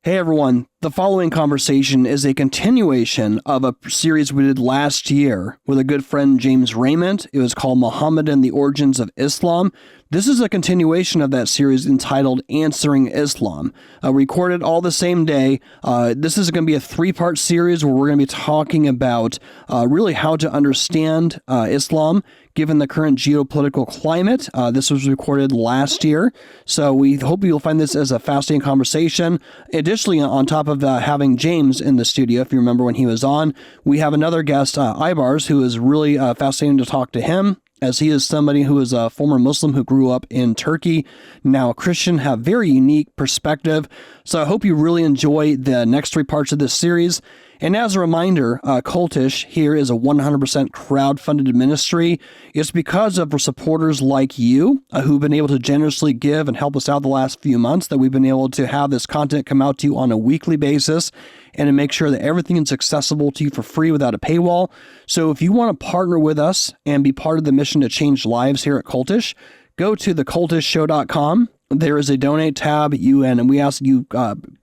Hey everyone, the following conversation is a continuation of a series we did last year with a good friend James Rayment. It was called Muhammad and the Origins of Islam. This is a continuation of that series entitled Answering Islam. Recorded all the same day. This is going to be a three-part series where we're going to be talking about really how to understand Islam given the current geopolitical climate. This was recorded last year, so we hope you'll find this as a fascinating conversation. Additionally, on top of having James in the studio, if you remember when he was on, we have another guest, Aybars, who is really fascinating to talk to him, as he is somebody who is a former Muslim who grew up in Turkey, now a Christian, have very unique perspective. So I hope you really enjoy the next three parts of this series. And as a reminder, Cultish here is a 100% crowd-funded ministry. It's because of supporters like you who've been able to generously give and help us out the last few months that we've been able to have this content come out to you on a weekly basis and to make sure that everything is accessible to you for free without a paywall. So if you want to partner with us and be part of the mission to change lives here at Cultish, go to thecultishtshow.com. There is a donate tab, and we ask you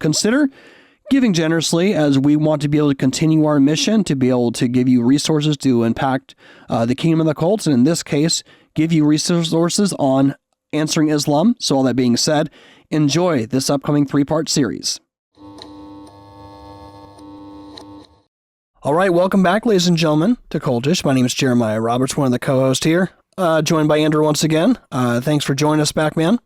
consider giving generously, as we want to be able to continue our mission, to be able to give you resources to impact the kingdom of the cults, and in this case, give you resources on answering Islam. So all that being said, enjoy this upcoming three-part series. All right, welcome back, ladies and gentlemen, to Cultish. My name is Jeremiah Roberts, one of the co-hosts here, joined by Andrew once again. Thanks for joining us back, man.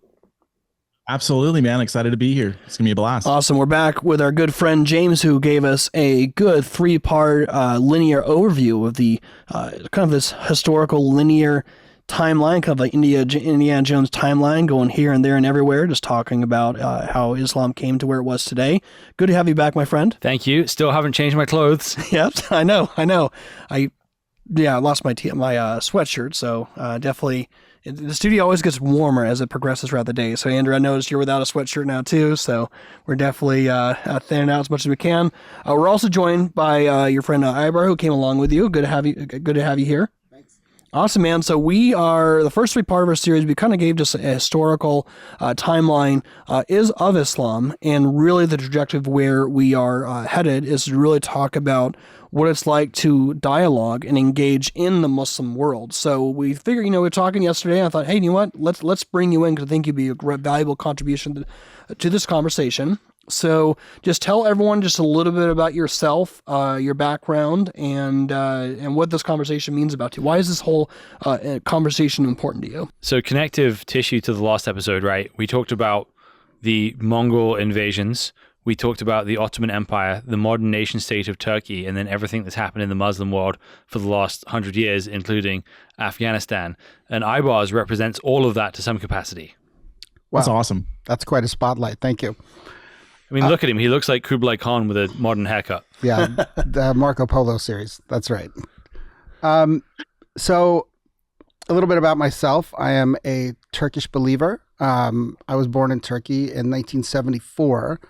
Absolutely, man. Excited to be here. It's going to be a blast. Awesome. We're back with our good friend James, who gave us a good three-part linear overview of the kind of this historical linear timeline, kind of like Indiana Jones timeline, going here and there and everywhere, just talking about how Islam came to where it was today. Good to have you back, my friend. Thank you. Still haven't changed my clothes. Yep, I know. I lost my sweatshirt, so definitely. The studio always gets warmer as it progresses throughout the day. So, Andrew, I noticed you're without a sweatshirt now, too. So, we're definitely thinning out as much as we can. We're also joined by your friend Aybar, who came along with you. Good to have you here. Thanks. Awesome, man. So, we are, the first three part of our series, we kind of gave just a historical timeline is of Islam. And really, the trajectory of where we are headed is to really talk about what it's like to dialogue and engage in the Muslim world. So we figured, we were talking yesterday, and I thought, hey, you know what? Let's bring you in because I think you'd be a valuable contribution to this conversation. So just tell everyone just a little bit about yourself, your background, and what this conversation means about you. Why is this whole conversation important to you? So connective tissue to the last episode, right? We talked about the Mongol invasions. We talked about the Ottoman Empire, the modern nation state of Turkey, and then everything that's happened in the Muslim world for the last 100 years, including Afghanistan. And Aybars represents all of that to some capacity. Wow. That's awesome. That's quite a spotlight. Thank you. I mean, look at him. He looks like Kublai Khan with a modern haircut. Yeah, the Marco Polo series. That's right. So a little bit about myself. I am a Turkish believer. I was born in Turkey in 1974.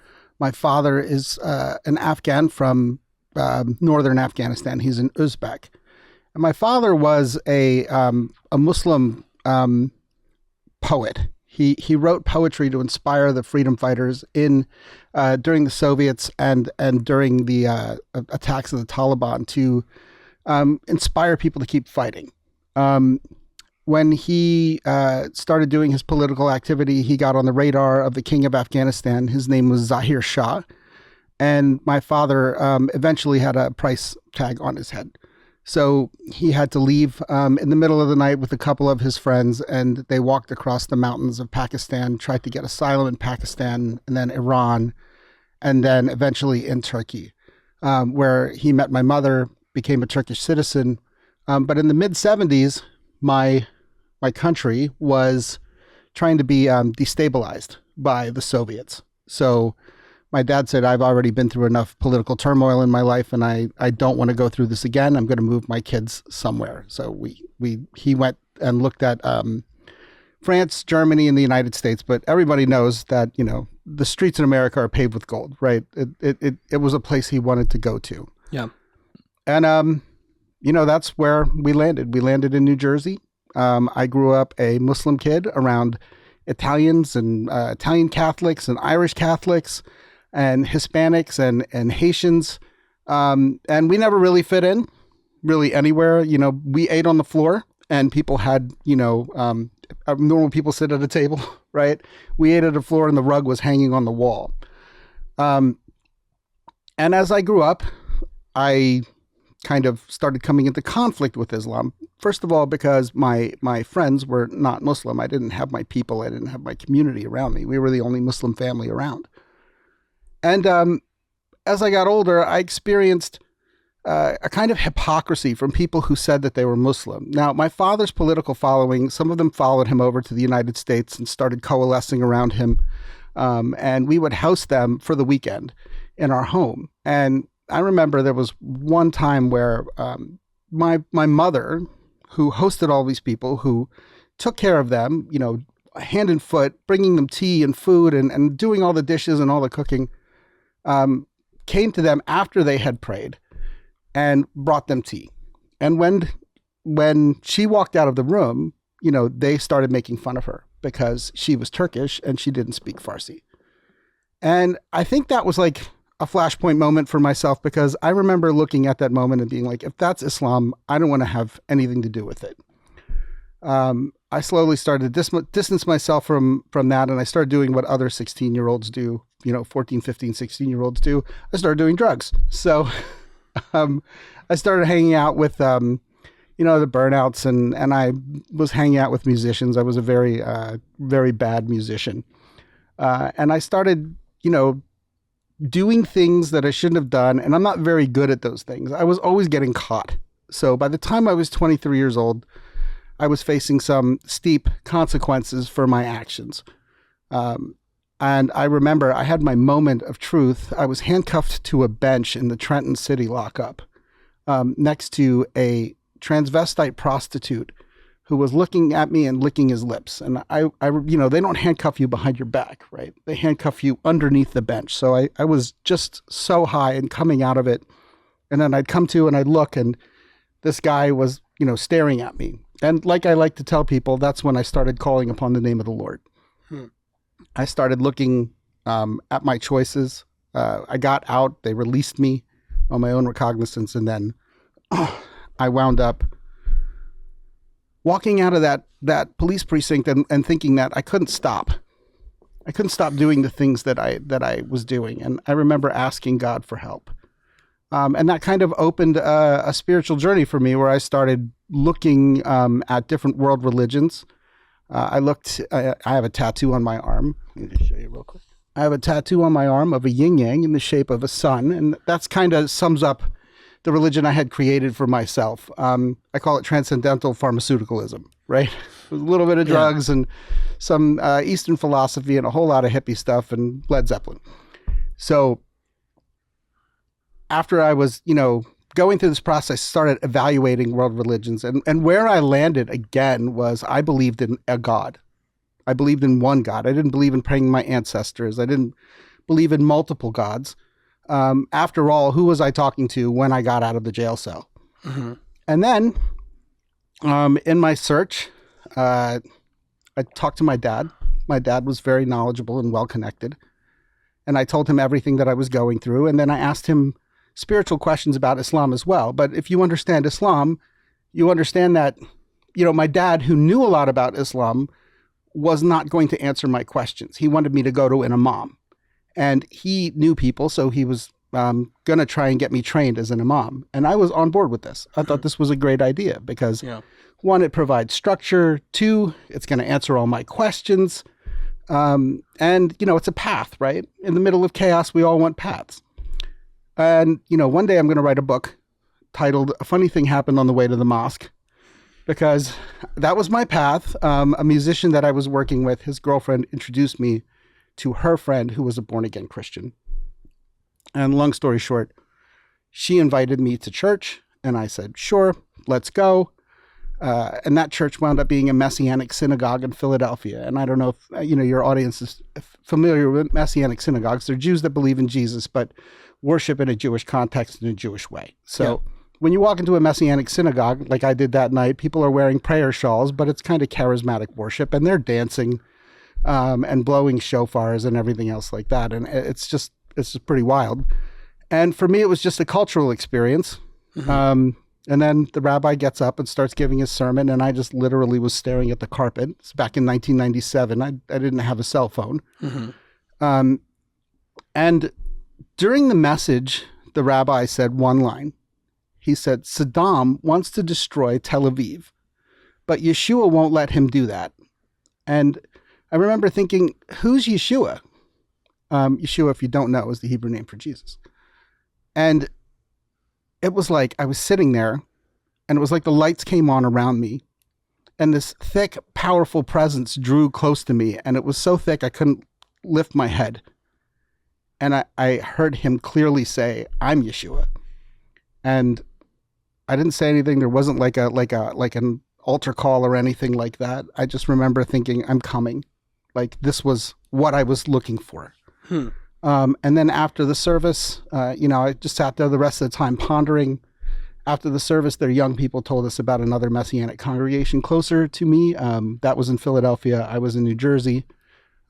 My father is an Afghan from northern Afghanistan. He's an Uzbek. And my father was a Muslim poet. He wrote poetry to inspire the freedom fighters during the Soviets and during the attacks of the Taliban to inspire people to keep fighting. When he started doing his political activity, he got on the radar of the king of Afghanistan. His name was Zahir Shah. And my father eventually had a price tag on his head. So he had to leave in the middle of the night with a couple of his friends, and they walked across the mountains of Pakistan, tried to get asylum in Pakistan, and then Iran, and then eventually in Turkey, where he met my mother, became a Turkish citizen. But in the mid-'70s, my country was trying to be destabilized by the Soviets. So my dad said, I've already been through enough political turmoil in my life, and I don't want to go through this again. I'm going to move my kids somewhere. So he went and looked at France, Germany, and the United States. But everybody knows that, the streets in America are paved with gold, right? It was a place he wanted to go to. Yeah. And, that's where we landed. We landed in New Jersey. I grew up a Muslim kid around Italians and Italian Catholics and Irish Catholics. and Hispanics and Haitians. And we never really fit in really anywhere. You know, we ate on the floor and people had, normal people sit at a table, right? We ate at the floor and the rug was hanging on the wall. And as I grew up, I kind of started coming into conflict with Islam. First of all, because my friends were not Muslim. I didn't have my people. I didn't have my community around me. We were the only Muslim family around. And as I got older, I experienced a kind of hypocrisy from people who said that they were Muslim. Now, my father's political following, some of them followed him over to the United States and started coalescing around him. And we would host them for the weekend in our home. And I remember there was one time where my mother, who hosted all these people, who took care of them, hand and foot, bringing them tea and food and doing all the dishes and all the cooking, came to them after they had prayed and brought them tea. And when she walked out of the room, they started making fun of her because she was Turkish and she didn't speak Farsi. And I think that was like a flashpoint moment for myself, because I remember looking at that moment and being like, if that's Islam, I don't want to have anything to do with it. I slowly started to distance myself from that, and I started doing what other 16-year-olds do, 14, 15, 16-year-olds do. I started doing drugs. So I started hanging out with, the burnouts, and I was hanging out with musicians. I was a very, very bad musician. And I started, doing things that I shouldn't have done. And I'm not very good at those things. I was always getting caught. So by the time I was 23 years old, I was facing some steep consequences for my actions. And I remember I had my moment of truth. I was handcuffed to a bench in the Trenton City lockup, next to a transvestite prostitute who was looking at me and licking his lips. And I they don't handcuff you behind your back, right? They handcuff you underneath the bench. So I was just so high and coming out of it. And then I'd come to and I'd look, and this guy was, staring at me. And like I like to tell people, that's when I started calling upon the name of the Lord. I started looking at my choices. I got out. They released me on my own recognizance. And then I wound up walking out of that police precinct and thinking that I couldn't stop. I couldn't stop doing the things that I was doing. And I remember asking God for help. And that kind of opened a spiritual journey for me, where I started looking at different world religions. I have a tattoo on my arm. Let me just show you real quick. I have a tattoo on my arm of a yin yang in the shape of a sun. And that's kind of sums up the religion I had created for myself. I call it transcendental pharmaceuticalism, right? With a little bit of drugs and some Eastern philosophy and a whole lot of hippie stuff and Led Zeppelin. So after I was, going through this process, started evaluating world religions. And where I landed again was I believed in a God. I believed in one God. I didn't believe in praying my ancestors. I didn't believe in multiple gods. After all, who was I talking to when I got out of the jail cell? Mm-hmm. And then in my search, I talked to my dad. My dad was very knowledgeable and well-connected. And I told him everything that I was going through. And then I asked him spiritual questions about Islam as well. But if you understand Islam, you understand that, my dad, who knew a lot about Islam, was not going to answer my questions. He wanted me to go to an imam. And he knew people, so he was going to try and get me trained as an imam. And I was on board with this. I thought this was a great idea because, one, it provides structure. Two, it's going to answer all my questions. And, it's a path, right? In the middle of chaos, we all want paths. And, one day I'm going to write a book titled A Funny Thing Happened on the Way to the Mosque, because that was my path. A musician that I was working with, his girlfriend introduced me to her friend who was a born-again Christian. And long story short, she invited me to church, and I said, sure, let's go. And that church wound up being a Messianic synagogue in Philadelphia. And I don't know if your audience is familiar with Messianic synagogues. They're Jews that believe in Jesus, but worship in a Jewish context in a Jewish way. So when you walk into a Messianic synagogue, like I did that night, people are wearing prayer shawls, but it's kind of charismatic worship, and they're dancing and blowing shofars and everything else like that. And it's just just pretty wild. And for me, it was just a cultural experience. And then the rabbi gets up and starts giving his sermon, and I just literally was staring at the carpet. It's back in 1997. I didn't have a cell phone. And during the message, the rabbi said one line. He said, Saddam wants to destroy Tel Aviv, but Yeshua won't let him do that. And I remember thinking, who's Yeshua? Yeshua, if you don't know, is the Hebrew name for Jesus. And it was like I was sitting there, and it was like the lights came on around me, and this thick, powerful presence drew close to me, and it was so thick I couldn't lift my head. And I heard him clearly say, I'm Yeshua. And I didn't say anything. There wasn't like an altar call or anything like that. I just remember thinking, I'm coming. Like this was what I was looking for. And then after the service, I just sat there the rest of the time pondering. After the service, their young people told us about another Messianic congregation closer to me. That was in Philadelphia. I was in New Jersey.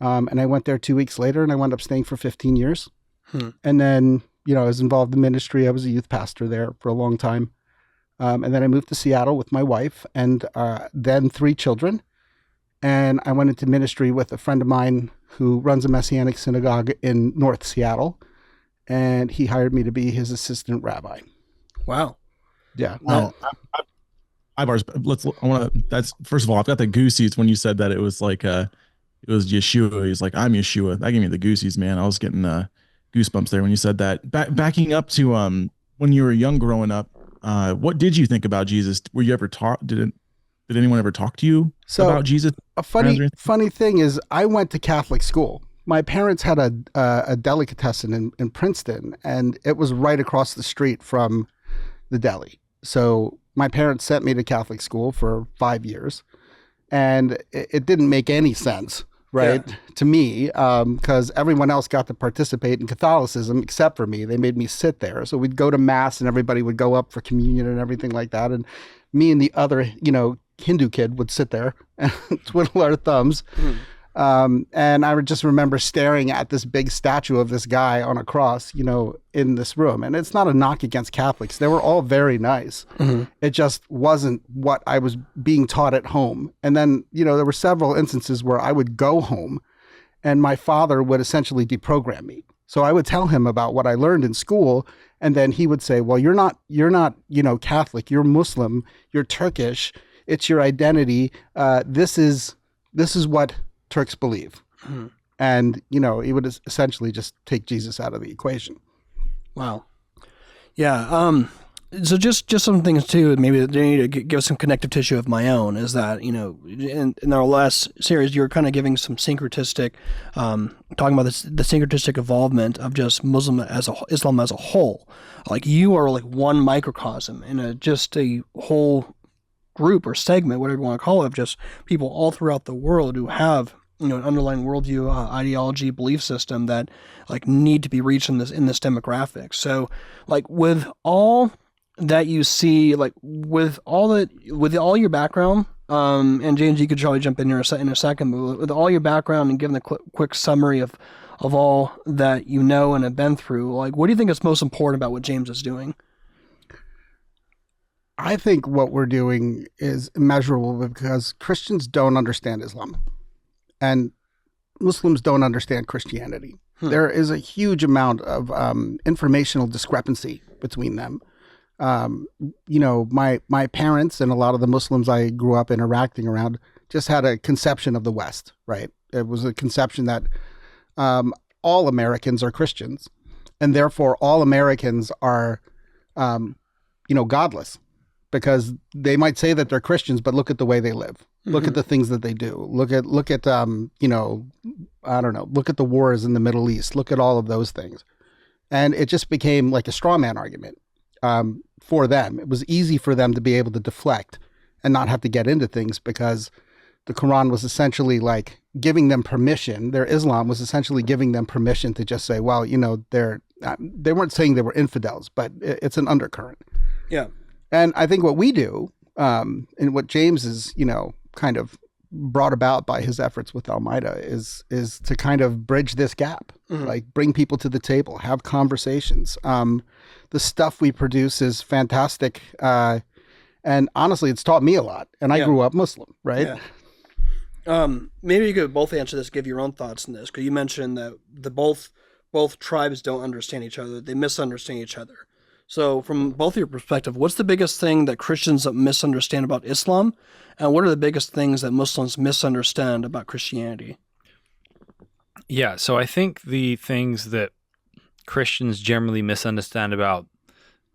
And I went there 2 weeks later, and I wound up staying for 15 years. And then, I was involved in ministry. I was a youth pastor there for a long time. And then I moved to Seattle with my wife and then 3 children. And I went into ministry with a friend of mine who runs a Messianic synagogue in North Seattle. And he hired me to be his assistant rabbi. Wow. Yeah. That's first of all, I've got the goosies when you said that it was like, it was Yeshua. He's like, I'm Yeshua. That gave me the goosies, man. I was getting goosebumps there when you said that. Backing up to when you were young growing up, what did you think about Jesus? Were you ever taught? Did anyone ever talk to you about Jesus? A funny thing is, I went to Catholic school. My parents had a delicatessen in Princeton, and it was right across the street from the deli. So my parents sent me to Catholic school for 5 years, and it didn't make any sense, right, to me, because everyone else got to participate in Catholicism except for me. They made me sit there. So we'd go to Mass, and everybody would go up for communion and everything like that. And me and the other, Hindu kid would sit there and twiddle our thumbs. And I would just remember staring at this big statue of this guy on a cross, in this room. And it's not a knock against Catholics. They were all very nice. It just wasn't what I was being taught at home. And then, there were several instances where I would go home and my father would essentially deprogram me. So I would tell him about what I learned in school. And then he would say, well, you're not, Catholic, you're Muslim, you're Turkish. It's your identity. This is what Turks believe. And, he would essentially just take Jesus out of the equation. Wow. Yeah. So just some things too, maybe they need to give some connective tissue of my own is that, in our last series, you were kind of giving some syncretistic, talking about the syncretistic involvement of just Islam as a whole. Like you are like one microcosm in just a whole group or segment, whatever you want to call it, of just people all throughout the world who have an underlying worldview, ideology, belief system that like need to be reached in this demographic. So like with all that you see, like with all your background, and James, you could probably jump in here in a second, but with all your background and given the quick summary of all that you know and have been through, like what do you think is most important about what James is doing? I think what we're doing is immeasurable because Christians don't understand Islam and Muslims don't understand Christianity. There is a huge amount of informational discrepancy between them. My parents and a lot of the Muslims I grew up interacting around just had a conception of the West, right? It was a conception that all Americans are Christians and therefore all Americans are, godless. Because they might say that they're Christians, but look at the way they live. Look at the things that they do. Look at look at the wars in the Middle East. Look at all of those things. And it just became like a straw man argument for them. It was easy for them to be able to deflect and not have to get into things because the Quran was essentially like giving them permission. Their Islam was essentially giving them permission to just say, well, they weren't saying they were infidels, but it's an undercurrent. Yeah. And I think what we do, and what James is, kind of brought about by his efforts with Almeida is to kind of bridge this gap, like bring people to the table, have conversations. The stuff we produce is fantastic. And honestly, it's taught me a lot. And I grew up Muslim, right? Yeah. Maybe you could both answer this, give your own thoughts on this, because you mentioned that both tribes don't understand each other. They misunderstand each other. So from both of your perspective, what's the biggest thing that Christians misunderstand about Islam? And what are the biggest things that Muslims misunderstand about Christianity? Yeah, so I think the things that Christians generally misunderstand about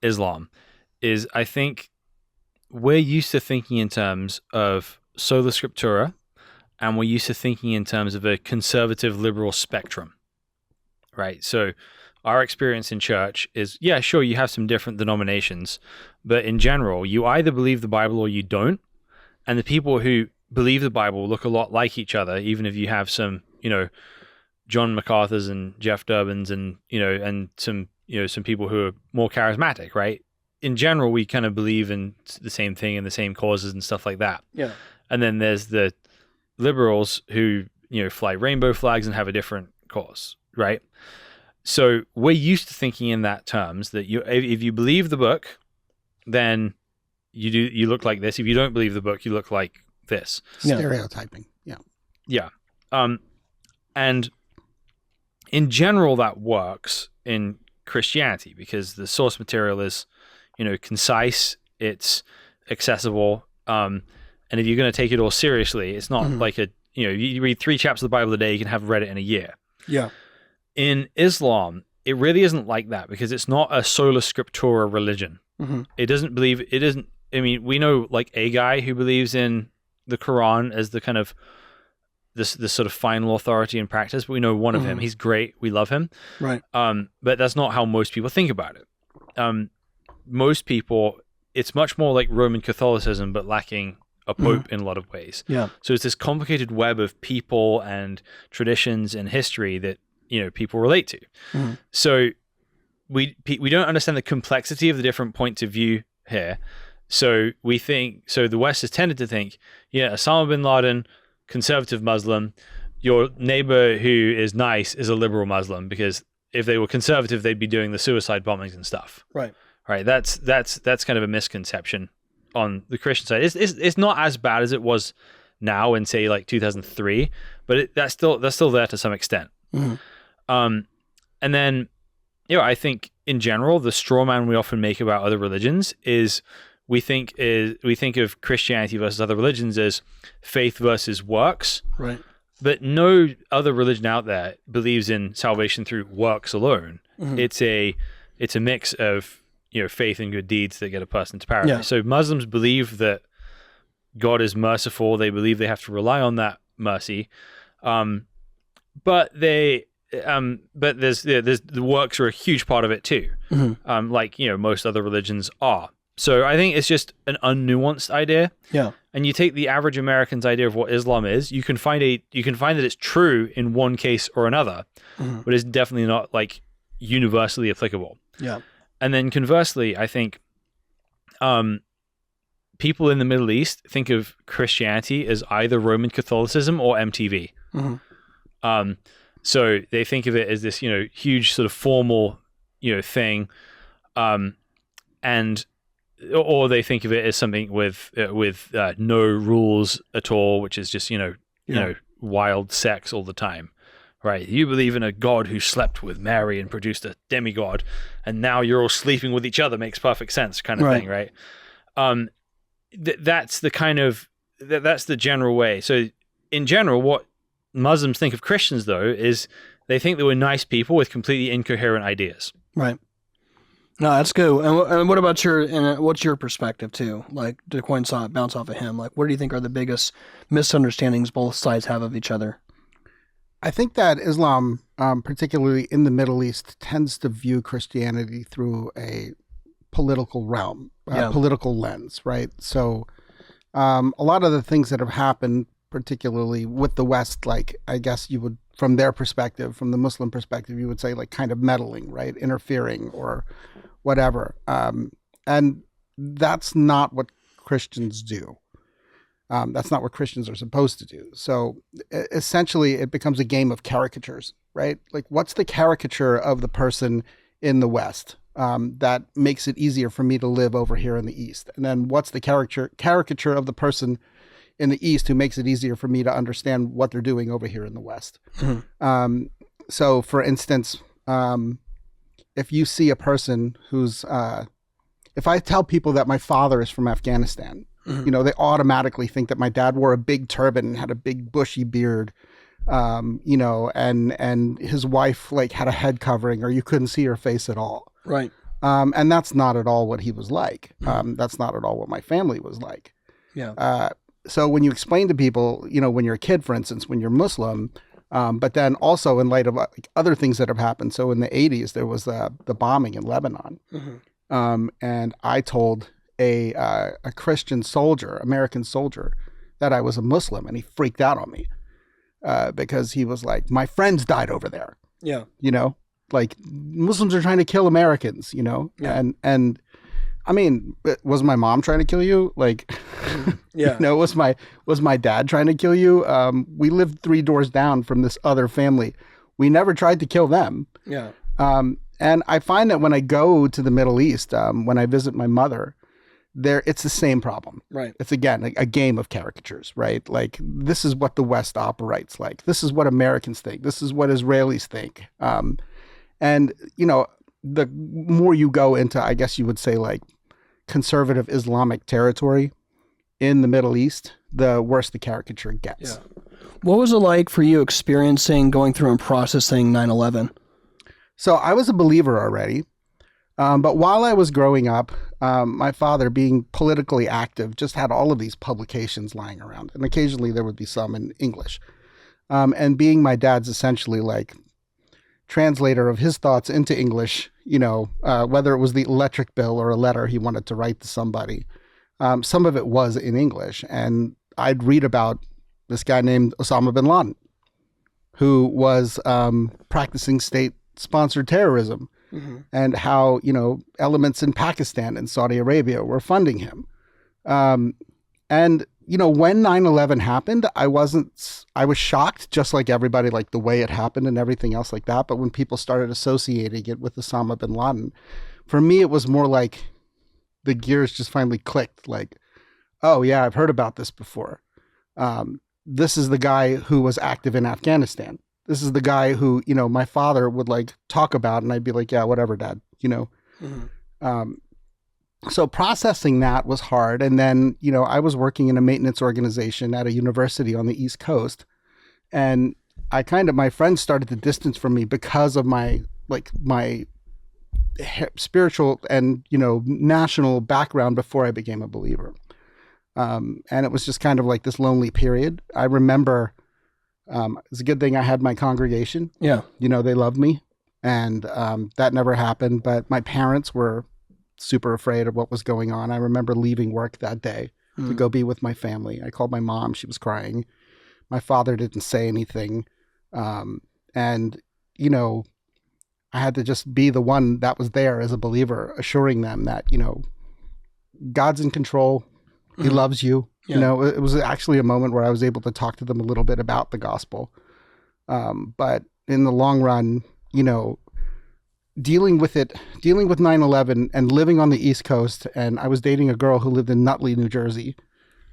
Islam is, I think we're used to thinking in terms of sola scriptura, and we're used to thinking in terms of a conservative liberal spectrum, right? So our experience in church is, yeah, sure, you have some different denominations, but in general, you either believe the Bible or you don't. And the people who believe the Bible look a lot like each other, even if you have some, John MacArthur's and Jeff Durbin's and, and some people who are more charismatic, right? In general, we kind of believe in the same thing and the same causes and stuff like that. Yeah. And then there's the liberals who, fly rainbow flags and have a different cause, right? So we're used to thinking in that terms that if you believe the book, then you look like this. If you don't believe the book, you look like this. Stereotyping. Yeah. Yeah. And in general, that works in Christianity because the source material is, concise, it's accessible. And if you're going to take it all seriously, it's not like you read 3 chapters of the Bible a day, you can have read it in a year. Yeah. In Islam, it really isn't like that because it's not a sola scriptura religion. It isn't, we know like a guy who believes in the Quran as the kind of this sort of final authority in practice, but we know one of him. He's great. We love him. Right. But that's not how most people think about it. Most people, it's much more like Roman Catholicism, but lacking a pope in a lot of ways. Yeah. So it's this complicated web of people and traditions and history that, people relate to. So we don't understand the complexity of the different points of view here. So the West has tended to think, Osama bin Laden, conservative Muslim, your neighbor who is nice is a liberal Muslim, because if they were conservative, they'd be doing the suicide bombings and stuff. Right. Right. That's kind of a misconception on the Christian side. It's not as bad as it was now in say like 2003, but that's still there to some extent. And then, I think in general, the straw man we often make about other religions is we think of Christianity versus other religions as faith versus works. Right. But no other religion out there believes in salvation through works alone. It's a mix of faith and good deeds that get a person to paradise. Yeah. So Muslims believe that God is merciful. They believe they have to rely on that mercy. But there's the works are a huge part of it too. Like most other religions are. So I think it's just an unnuanced idea. Yeah. And you take the average American's idea of what Islam is, you can find that it's true in one case or another, but it's definitely not like universally applicable. Yeah. And then conversely, I think people in the Middle East think of Christianity as either Roman Catholicism or MTV. So they think of it as this, huge sort of formal, thing, or they think of it as something with no rules at all, which is just wild sex all the time, right? You believe in a God who slept with Mary and produced a demigod, and now you're all sleeping with each other. Makes perfect sense, kind of thing, right? That's the general way. So in general, what Muslims think of Christians, though, is they think that we're nice people with completely incoherent ideas. Right. No, that's good. And what about what's your perspective too? Like to bounce off of him, like what do you think are the biggest misunderstandings both sides have of each other? I think that Islam, particularly in the Middle East, tends to view Christianity through a political realm, political lens, right? So a lot of the things that have happened, particularly with the West, like I guess you would, from their perspective, from the Muslim perspective, you would say like kind of meddling, right? Interfering or whatever. And that's not what Christians do. That's not what Christians are supposed to do. So essentially, it becomes a game of caricatures, right? Like, what's the caricature of the person in the West that makes it easier for me to live over here in the East? And then what's the caricature of the person in the East who makes it easier for me to understand what they're doing over here in the West? Mm-hmm. So, for instance, if you see a person who's, if I tell people that my father is from Afghanistan, mm-hmm. you know, they automatically think that my dad wore a big turban and had a big bushy beard, you know, and his wife like had a head covering, or you couldn't see her face at all. Right. And that's not at all what he was like. That's not at all what my family was like. Yeah. So when you explain to people, you know, when you're a kid, for instance, when you're Muslim, but then also in light of like, other things that have happened. So in the 80s, there was the bombing in Lebanon. Mm-hmm. And I told a Christian soldier, American soldier, that I was a Muslim, and he freaked out on me because he was like, my friends died over there. Yeah. You know, like Muslims are trying to kill Americans, you know, yeah. and I mean, was my mom trying to kill you? Like, yeah. You know, was my dad trying to kill you? We lived 3 doors down from this other family. We never tried to kill them. Yeah. And I find that when I go to the Middle East, when I visit my mother, it's the same problem. Right. It's again a game of caricatures, right? Like, this is what the West operates like. This is what Americans think. This is what Israelis think. And you know, the more you go into, I guess you would say, like conservative Islamic territory in the Middle East, the worse the caricature gets. Yeah. What was it like for you experiencing, going through and processing 9/11? So I was a believer already. But while I was growing up, my father, being politically active, just had all of these publications lying around. And occasionally there would be some in English. And being my dad's essentially like translator of his thoughts into English, you know, whether it was the electric bill or a letter he wanted to write to somebody, some of it was in English. And I'd read about this guy named Osama bin Laden, who was practicing state-sponsored terrorism. Mm-hmm. And how, you know, elements in Pakistan and Saudi Arabia were funding him. And, you know, when 9/11 happened, I was shocked, just like everybody, like the way it happened and everything else like that. But when people started associating it with Osama bin Laden, for me, it was more like the gears just finally clicked. Like, oh, yeah, I've heard about this before. This is the guy who was active in Afghanistan. This is the guy who, you know, my father would like talk about, and I'd be like, yeah, whatever, Dad, you know. Mm-hmm. So processing that was hard. And then, you know, I was working in a maintenance organization at a university on the East Coast. And my friends started to distance from me because of my spiritual and, you know, national background before I became a believer. And it was just kind of like this lonely period. I remember it's a good thing I had my congregation. Yeah. You know, they loved me, and that never happened. But my parents were super afraid of what was going on. I remember leaving work that day to go be with my family. I called my mom. She was crying. My father didn't say anything. And, you know, I had to just be the one that was there as a believer, assuring them that, you know, God's in control. He loves you. Yeah. You know, it was actually a moment where I was able to talk to them a little bit about the gospel. But in the long run, you know, dealing with 9/11 and living on the East Coast, and I was dating a girl who lived in Nutley, New Jersey.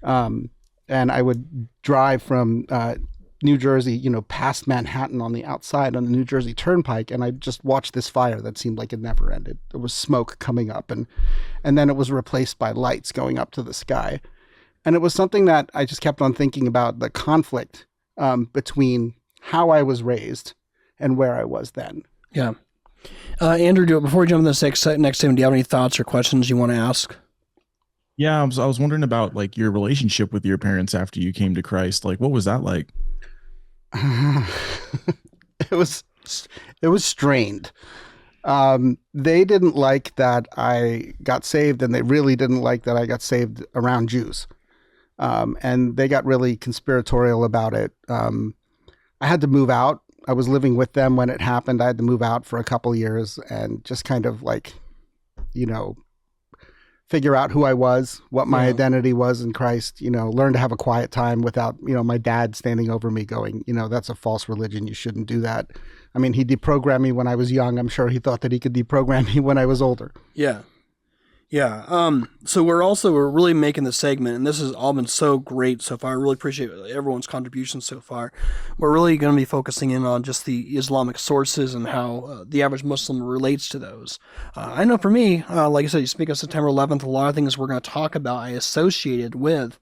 And I would drive from New Jersey, you know, past Manhattan on the outside on the New Jersey Turnpike, and I just watched this fire that seemed like it never ended. There was smoke coming up, and then it was replaced by lights going up to the sky. And it was something that I just kept on thinking about, the conflict between how I was raised and where I was then. Yeah. Andrew, before we jump into the next segment, do you have any thoughts or questions you want to ask? Yeah, I was wondering about like your relationship with your parents after you came to Christ. Like, what was that like? It was strained. They didn't like that I got saved, and they really didn't like that I got saved around Jews. And they got really conspiratorial about it. I had to move out. I was living with them when it happened. I had to move out for a couple years and just kind of like, you know, figure out who I was, what my Yeah. identity was in Christ, learn to have a quiet time without, my dad standing over me going, that's a false religion. You shouldn't do that. I mean, he deprogrammed me when I was young. I'm sure he thought that he could deprogram me when I was older. Yeah. Yeah. So we're really making the segment, and this has all been so great so far. I really appreciate everyone's contributions so far. We're really going to be focusing in on just the Islamic sources and how the average Muslim relates to those. I know for me, like I said, you speak of September 11th, a lot of things we're going to talk about I associated with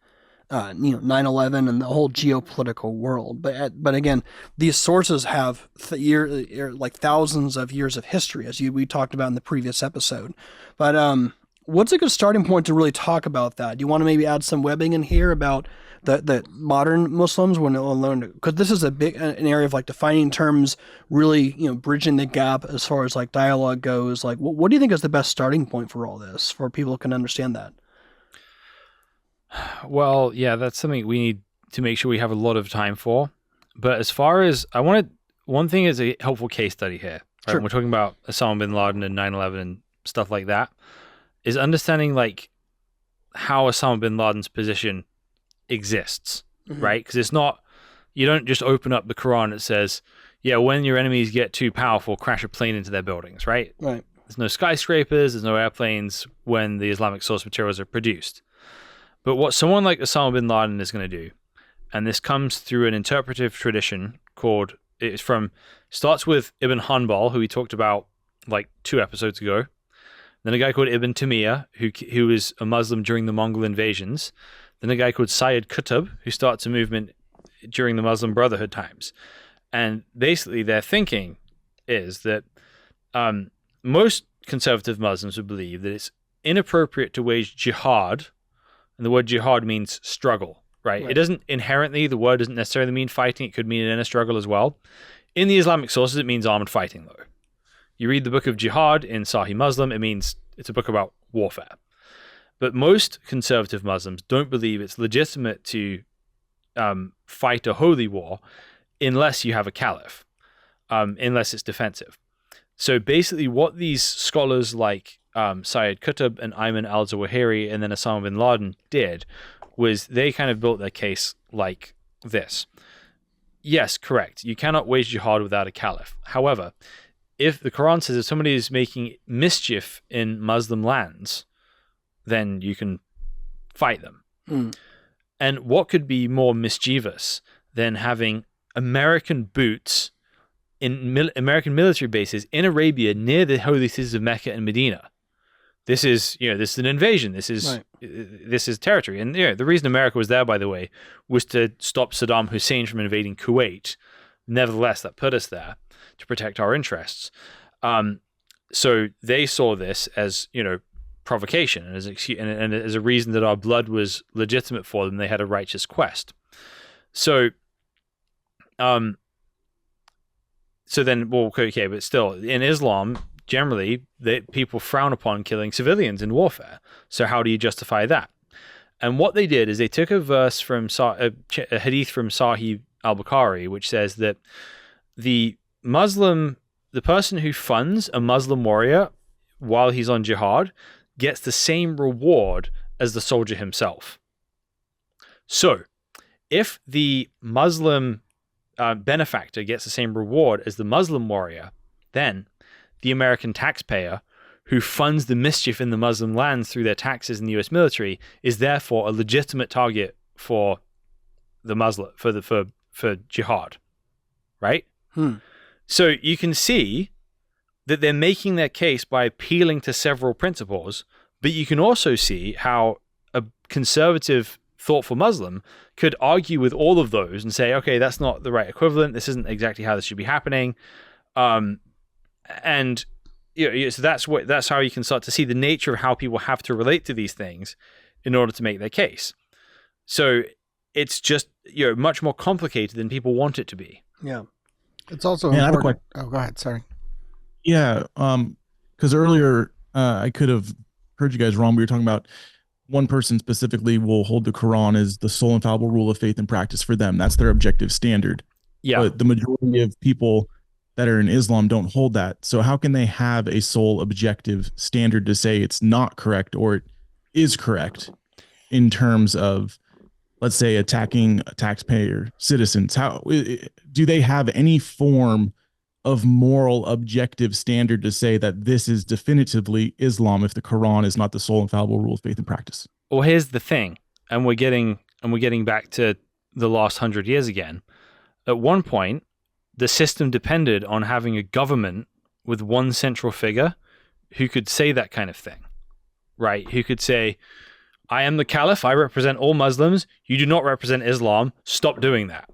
9/11 and the whole geopolitical world. But again, these sources have thousands of years of history, as we talked about in the previous episode. But what's a good starting point to really talk about that? Do you want to maybe add some webbing in here about the modern Muslims when they'll learn? Because this is an area of like defining terms, really bridging the gap as far as like dialogue goes. Like, what do you think is the best starting point for all this, for people who can understand that? Well, yeah, that's something we need to make sure we have a lot of time for. But as far as one thing is a helpful case study here. Right? Sure. When we're talking about Osama bin Laden and 9/11 and stuff like that, is understanding like how Osama bin Laden's position exists, right? Because it's not, you don't just open up the Quran that says, yeah, when your enemies get too powerful, crash a plane into their buildings, right? Right. There's no skyscrapers, there's no airplanes when the Islamic source materials are produced. But what someone like Osama bin Laden is going to do, and this comes through an interpretive tradition starts with Ibn Hanbal, who we talked about like 2 episodes ago. Then a guy called Ibn Taymiyyah, who was a Muslim during the Mongol invasions. Then a guy called Sayyid Qutb, who starts a movement during the Muslim Brotherhood times. And basically their thinking is that most conservative Muslims would believe that it's inappropriate to wage jihad, and the word jihad means struggle, right? It doesn't inherently, the word doesn't necessarily mean fighting. It could mean an inner struggle as well. In the Islamic sources, it means armed fighting, though. You read the book of Jihad in Sahih Muslim, it means it's a book about warfare. But most conservative Muslims don't believe it's legitimate to fight a holy war unless you have a caliph, unless it's defensive. So basically what these scholars like Sayyid Qutb and Ayman al-Zawahiri and then Osama bin Laden did was they kind of built their case like this. Yes, correct. You cannot wage jihad without a caliph. However, if the Quran says if somebody is making mischief in Muslim lands, then you can fight them. And what could be more mischievous than having American boots in American military bases in Arabia near the holy cities of Mecca and Medina? This is an invasion. This is territory. And the reason America was there, by the way, was to stop Saddam Hussein from invading Kuwait. Nevertheless, that put us there to protect our interests. So they saw this as, provocation and as a reason that our blood was legitimate for them. They had a righteous quest. So then, okay, but still, in Islam, generally, people frown upon killing civilians in warfare. So how do you justify that? And what they did is they took a verse from a hadith from Sahih al-Bukhari, which says that the person who funds a Muslim warrior while he's on jihad gets the same reward as the soldier himself. So if the Muslim benefactor gets the same reward as the Muslim warrior, then the American taxpayer who funds the mischief in the Muslim lands through their taxes in the US military is therefore a legitimate target for the Muslim, for jihad, right? So you can see that they're making their case by appealing to several principles, but you can also see how a conservative, thoughtful Muslim could argue with all of those and say, okay, that's not the right equivalent. This isn't exactly how this should be happening. And so that's how you can start to see the nature of how people have to relate to these things in order to make their case. So it's just much more complicated than people want it to be. Yeah. It's also Man, I have a important. Oh, go ahead. Sorry. Yeah, because earlier I could have heard you guys wrong. We were talking about one person specifically will hold the Quran as the sole infallible rule of faith and practice for them. That's their objective standard. Yeah. But the majority of people that are in Islam don't hold that. So how can they have a sole objective standard to say it's not correct or is correct in terms of, let's say, attacking taxpayer citizens? How do they have any form of moral objective standard to say that this is definitively Islam if the Quran is not the sole infallible rule of faith and practice? Well, here's the thing, and we're getting back to the last 100 years again. At one point, the system depended on having a government with one central figure who could say that kind of thing, right? Who could say, I am the caliph, I represent all Muslims, you do not represent Islam, stop doing that.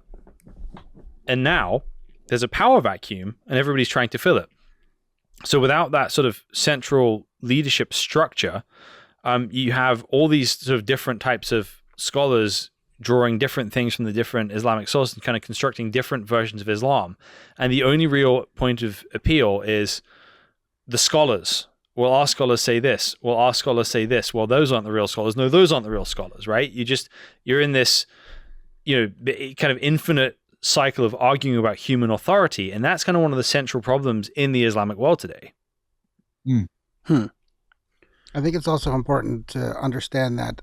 And now there's a power vacuum and everybody's trying to fill it. So without that sort of central leadership structure, you have all these sort of different types of scholars drawing different things from the different Islamic sources and kind of constructing different versions of Islam. And the only real point of appeal is the scholars. Well, our scholars say this. Well, our scholars say this. Well, those aren't the real scholars. No, those aren't the real scholars, right? You're in this, kind of infinite cycle of arguing about human authority. And that's kind of one of the central problems in the Islamic world today. I think it's also important to understand that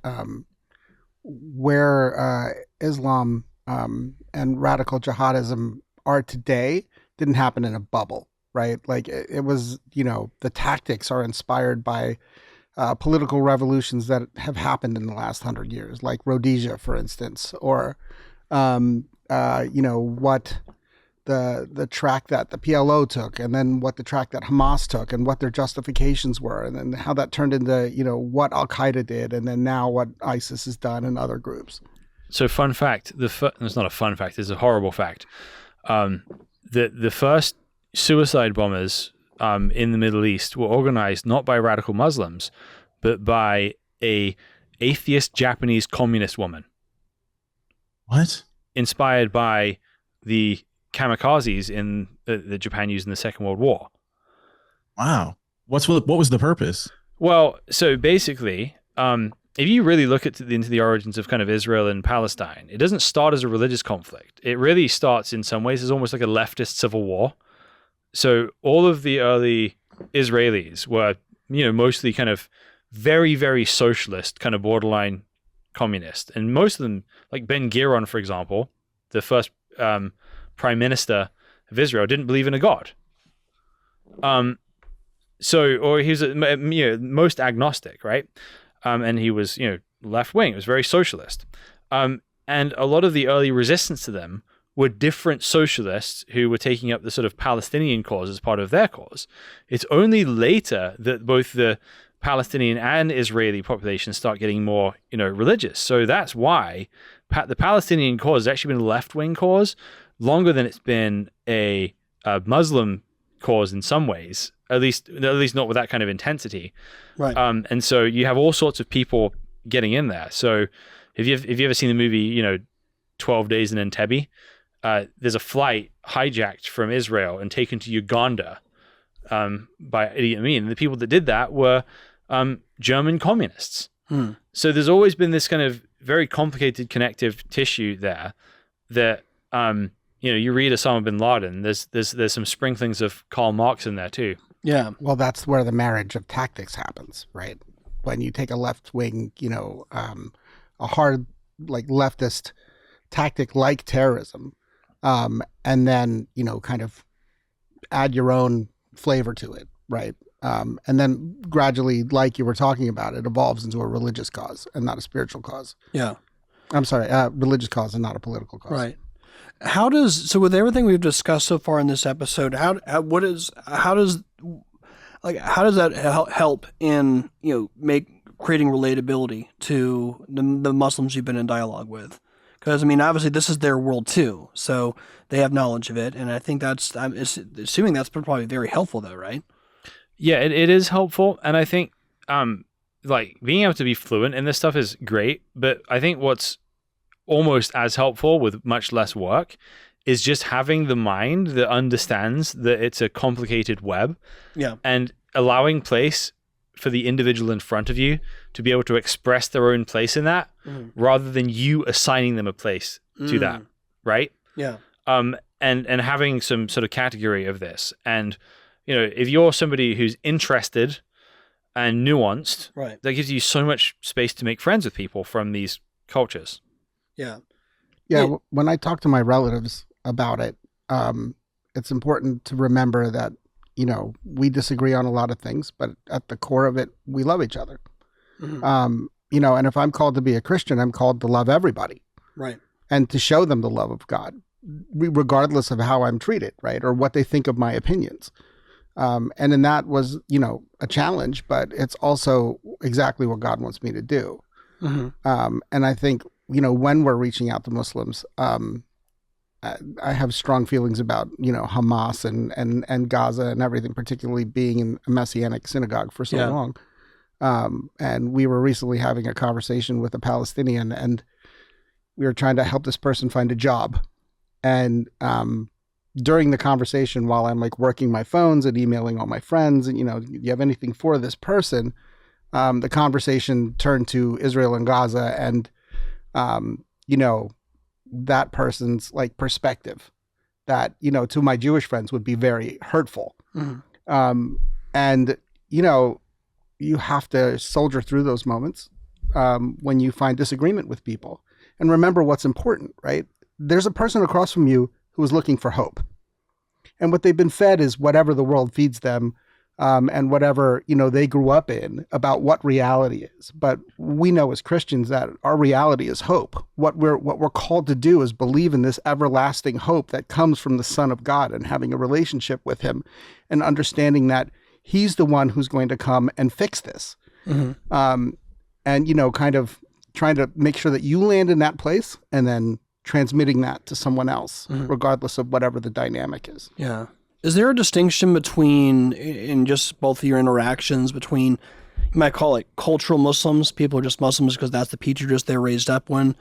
where Islam and radical jihadism are today didn't happen in a bubble, right? Like it was, the tactics are inspired by political revolutions that have happened in the last 100 years, like Rhodesia, for instance, or, what the track that the PLO took, and then what the track that Hamas took, and what their justifications were, and then how that turned into, what Al-Qaeda did, and then now what ISIS has done and other groups. So fun fact, it's not a fun fact, it's a horrible fact. The first suicide bombers in the Middle East were organized not by radical Muslims, but by a atheist Japanese communist woman. What? Inspired by the kamikazes in that Japan used in the Second World War. Wow. What was the purpose? Well, so basically, if you really look into the origins of kind of Israel and Palestine, it doesn't start as a religious conflict. It really starts in some ways as almost like a leftist civil war. So all of the early Israelis were, mostly kind of very, very socialist, kind of borderline communist. And most of them, like Ben Gurion, for example, the first prime minister of Israel, didn't believe in a god. Or he was most agnostic, right? And he was, left wing. It was very socialist. And a lot of the early resistance to them were different socialists who were taking up the sort of Palestinian cause as part of their cause. It's only later that both the Palestinian and Israeli populations start getting more, religious. So that's why the Palestinian cause has actually been a left-wing cause longer than it's been a Muslim cause in some ways, at least not with that kind of intensity. Right. And so you have all sorts of people getting in there. So if you ever seen the movie, 12 Days in Entebbe, there's a flight hijacked from Israel and taken to Uganda by Idi Amin. And the people that did that were German communists. So there's always been this kind of very complicated connective tissue there that, you read Osama bin Laden, there's some sprinklings of Karl Marx in there too. Yeah. Well, that's where the marriage of tactics happens, right? When you take a left wing, a hard, like leftist tactic like terrorism, and then, kind of add your own flavor to it, right? And then gradually, like you were talking about, it evolves into a religious cause and not a spiritual cause. Yeah. I'm sorry, religious cause and not a political cause. Right. So with everything we've discussed so far in this episode, how does that help in, creating relatability to the Muslims you've been in dialogue with? Because, obviously this is their world too, so they have knowledge of it. And I think I'm assuming that's probably very helpful though, right? Yeah, it is helpful. And I think, being able to be fluent in this stuff is great. But I think what's almost as helpful with much less work is just having the mind that understands that it's a complicated web. Yeah. And allowing place for the individual in front of you to be able to express their own place in that rather than you assigning them a place to that. Right. Yeah. And having some sort of category of this. And, if you're somebody who's interested and nuanced, Right. that gives you so much space to make friends with people from these cultures. Yeah. Yeah, when I talk to my relatives about it, it's important to remember that, we disagree on a lot of things, but at the core of it, we love each other. Mhm. And if I'm called to be a Christian, I'm called to love everybody Right. and to show them the love of God, regardless of how I'm treated, right? Or what they think of my opinions. And then that was, a challenge, but it's also exactly what God wants me to do. Mhm. And I think, when we're reaching out to Muslims, I have strong feelings about, Hamas and Gaza and everything, particularly being in a Messianic synagogue for so Yeah. long. And we were recently having a conversation with a Palestinian, and we were trying to help this person find a job. And during the conversation, while I'm like working my phones and emailing all my friends, and, do you have anything for this person? The conversation turned to Israel and Gaza, and, that person's like perspective that, to my Jewish friends would be very hurtful. Mhm. And, you have to soldier through those moments when you find disagreement with people. And remember what's important, right? There's a person across from you who is looking for hope. And what they've been fed is whatever the world feeds them, and whatever, they grew up in about what reality is. But we know as Christians that our reality is hope. What we're called to do is believe in this everlasting hope that comes from the Son of God, and having a relationship with him, and understanding that he's the one who's going to come and fix this. Mhm. And, kind of trying to make sure that you land in that place, and then transmitting that to someone else, regardless of whatever the dynamic is. Yeah. Is there a distinction between, in just both of your interactions, between, you might call it cultural Muslims, people are just Muslims because that's the petri dish they're raised up in,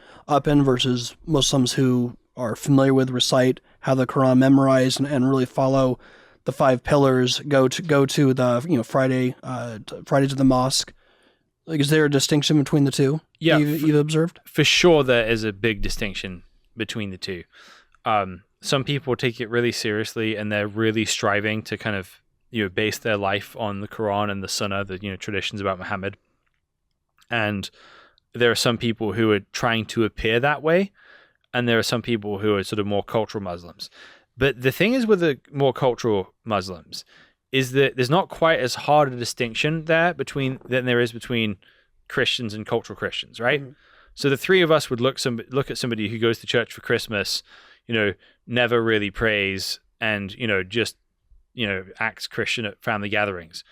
versus Muslims who are familiar with, recite, have the Quran memorized, and really follow the 5 pillars, go to the Friday to the mosque? Like, is there a distinction between the two? Yeah, you've observed? For sure, there is a big distinction between the two. Some people take it really seriously, and they're really striving to kind of, base their life on the Quran and the Sunnah, the, traditions about Muhammad. And there are some people who are trying to appear that way, and there are some people who are sort of more cultural Muslims. But the thing is with the more cultural Muslims is that there's not quite as hard a distinction there than there is between Christians and cultural Christians, right? Mm-hmm. So the three of us would look at somebody who goes to church for Christmas, never really prays, and, just, acts Christian at family gatherings.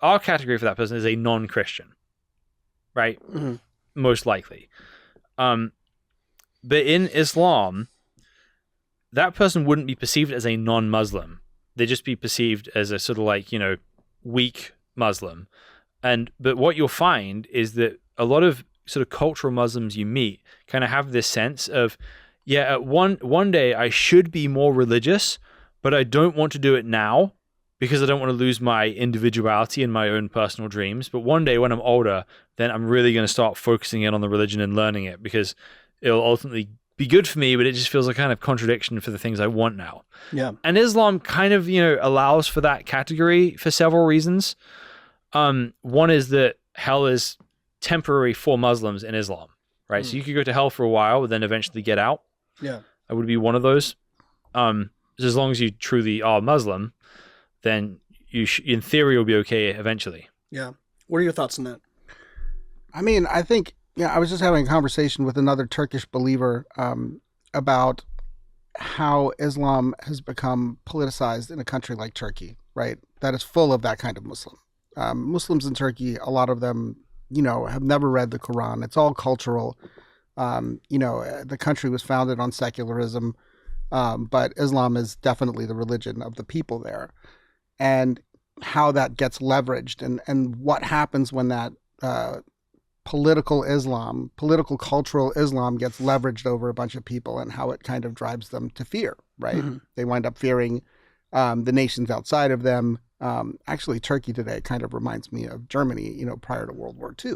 Our category for that person is a non-Christian, right? Mm-hmm. Most likely. But in Islam, that person wouldn't be perceived as a non-Muslim. They'd just be perceived as a sort of like, weak Muslim. But what you'll find is that a lot of sort of cultural Muslims you meet kind of have this sense of, one day I should be more religious, but I don't want to do it now because I don't want to lose my individuality and my own personal dreams. But one day when I'm older, then I'm really going to start focusing in on the religion and learning it, because it'll ultimately be good for me, but it just feels a kind of contradiction for the things I want now. Yeah. And Islam kind of, allows for that category for several reasons. One is that hell is temporary for Muslims in Islam, right? So you could go to hell for a while, but then eventually get out. Yeah. That would be one of those. So as long as you truly are Muslim, then you in theory will be okay eventually. Yeah. What are your thoughts on that? I mean, I think, I was just having a conversation with another Turkish believer about how Islam has become politicized in a country like Turkey, right? That is full of that kind of Muslim. Muslims in Turkey, a lot of them, have never read the Quran. It's all cultural. The country was founded on secularism, but Islam is definitely the religion of the people there. And how that gets leveraged, and what happens when that political cultural Islam gets leveraged over a bunch of people, and how it kind of drives them to fear, right? Mm-hmm. They wind up fearing the nations outside of them. Actually, Turkey today kind of reminds me of Germany, prior to World War II.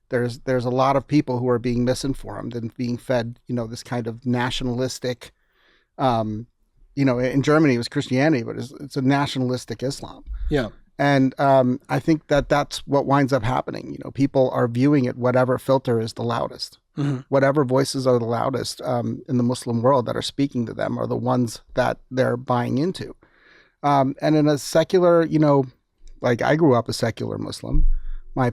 There's a lot of people who are being misinformed and being fed, this kind of nationalistic, in Germany it was Christianity, but it's a nationalistic Islam. Yeah. And I think that that's what winds up happening. You know, people are viewing it, whatever filter is the loudest. Mm-hmm. Whatever voices are the loudest in the Muslim world that are speaking to them are the ones that they're buying into. And in a secular, you know, like I grew up a secular Muslim. My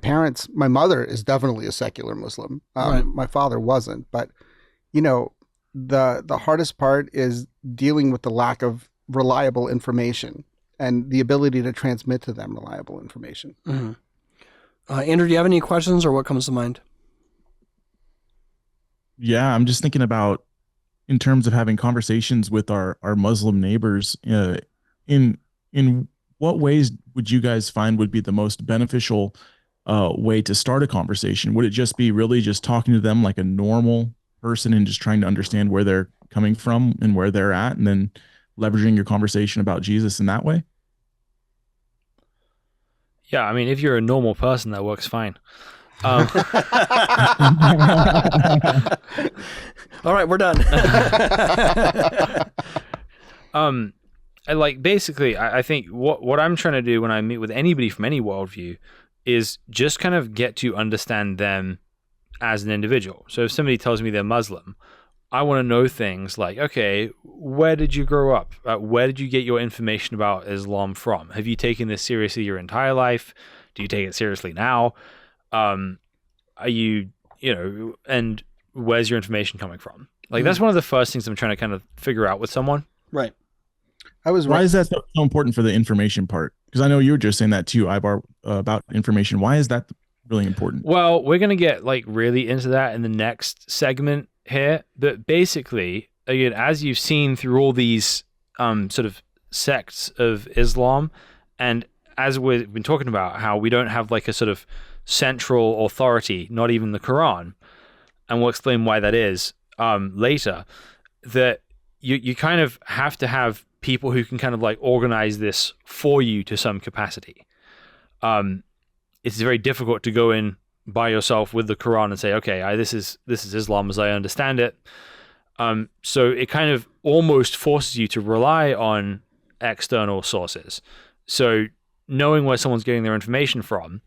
mother is definitely a secular Muslim. Right. My father wasn't. But, you know, the hardest part is dealing with the lack of reliable information and the ability to transmit to them reliable information. Mm-hmm. Andrew, do you have any questions or what comes to mind? Yeah, I'm just thinking about in terms of having conversations with our Muslim neighbors. In what ways would you guys find would be the most beneficial way to start a conversation? Would it just be really just talking to them like a normal person and just trying to understand where they're coming from and where they're at, and then leveraging your conversation about Jesus in that way? Yeah, I mean, if you're a normal person, that works fine. All right, we're done. Basically, I think what I'm trying to do when I meet with anybody from any worldview is just kind of get to understand them as an individual. So if somebody tells me they're Muslim, I want to know things like, okay, where did you grow up? Where did you get your information about Islam from? Have you taken this seriously your entire life? Do you take it seriously now? Are you, and where's your information coming from? Like, that's one of the first things I'm trying to kind of figure out with someone. Right. Why is that so important for the information part? Because I know you were just saying that too, Aybar, about information. Why is that really important? Well, we're going to get really into that in the next segment here. But basically, again, as you've seen through all these sort of sects of Islam, and as we've been talking about how we don't have a sort of central authority, not even the Quran, and we'll explain why that is later, that you kind of have to have people who can kind of organize this for you to some capacity. It's very difficult to go in by yourself with the Quran and say, okay, this is Islam as I understand it. So it kind of almost forces you to rely on external sources. So knowing where someone's getting their information from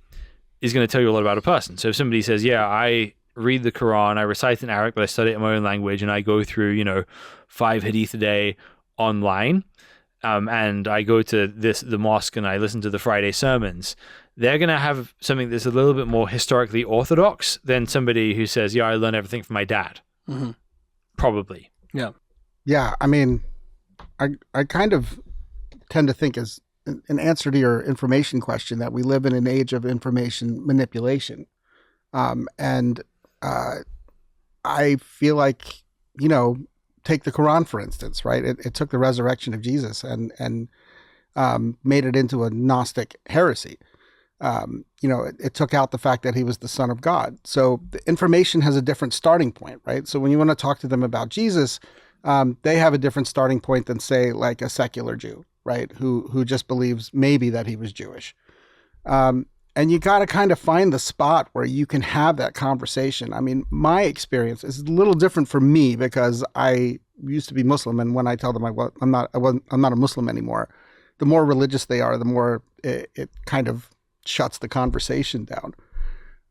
is going to tell you a lot about a person. So if somebody says, yeah, I read the Quran, I recite in Arabic, but I study it in my own language, and I go through, 5 hadith a day online, and I go to the mosque and I listen to the Friday sermons, they're going to have something that's a little bit more historically orthodox than somebody who says, yeah, I learn everything from my dad. Mm-hmm. Probably. Yeah. Yeah. I mean, I kind of tend to think as an answer to your information question that we live in an age of information manipulation. And I feel like, take the Quran, for instance, right? It took the resurrection of Jesus and made it into a Gnostic heresy. It took out the fact that he was the Son of God. So the information has a different starting point, right? So when you want to talk to them about Jesus, they have a different starting point than, say, like a secular Jew, right? Who just believes maybe that he was Jewish. And you got to kind of find the spot where you can have that conversation. I mean, my experience is a little different for me because I used to be Muslim, and when I tell them I'm not a Muslim anymore, the more religious they are, the more it kind of shuts the conversation down.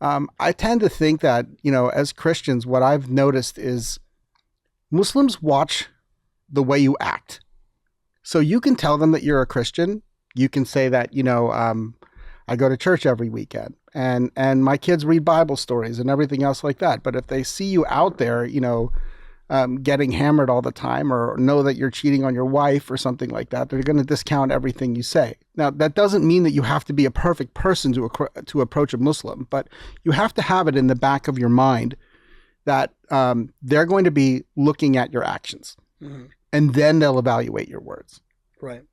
I tend to think that, as Christians, what I've noticed is Muslims watch the way you act. So you can tell them that you're a Christian. You can say that, I go to church every weekend and my kids read Bible stories and everything else like that. But if they see you out there, getting hammered all the time, or know that you're cheating on your wife or something like that, they're going to discount everything you say. Now, that doesn't mean that you have to be a perfect person to approach a Muslim, but you have to have it in the back of your mind that they're going to be looking at your actions, mm-hmm. and then they'll evaluate your words. Right.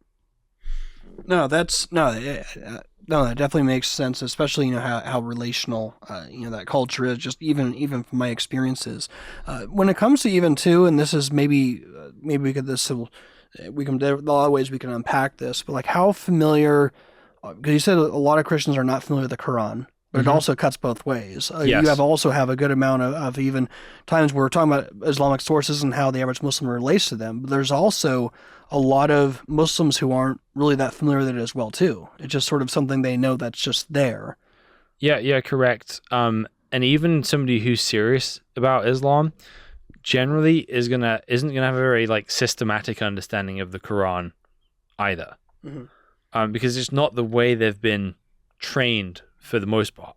No, that definitely makes sense, especially, how relational, that culture is, just even from my experiences. When it comes to even too, and this is maybe we could, there are a lot of ways we can unpack this, but how familiar, because you said a lot of Christians are not familiar with the Quran. but it also cuts both ways. Yes. You have a good amount of even times where we're talking about Islamic sources and how the average Muslim relates to them. But there's also a lot of Muslims who aren't really that familiar with it as well too. It's just sort of something they know that's just there. Yeah, correct. And even somebody who's serious about Islam generally isn't gonna have a very like systematic understanding of the Quran either, because it's not the way they've been trained for the most part.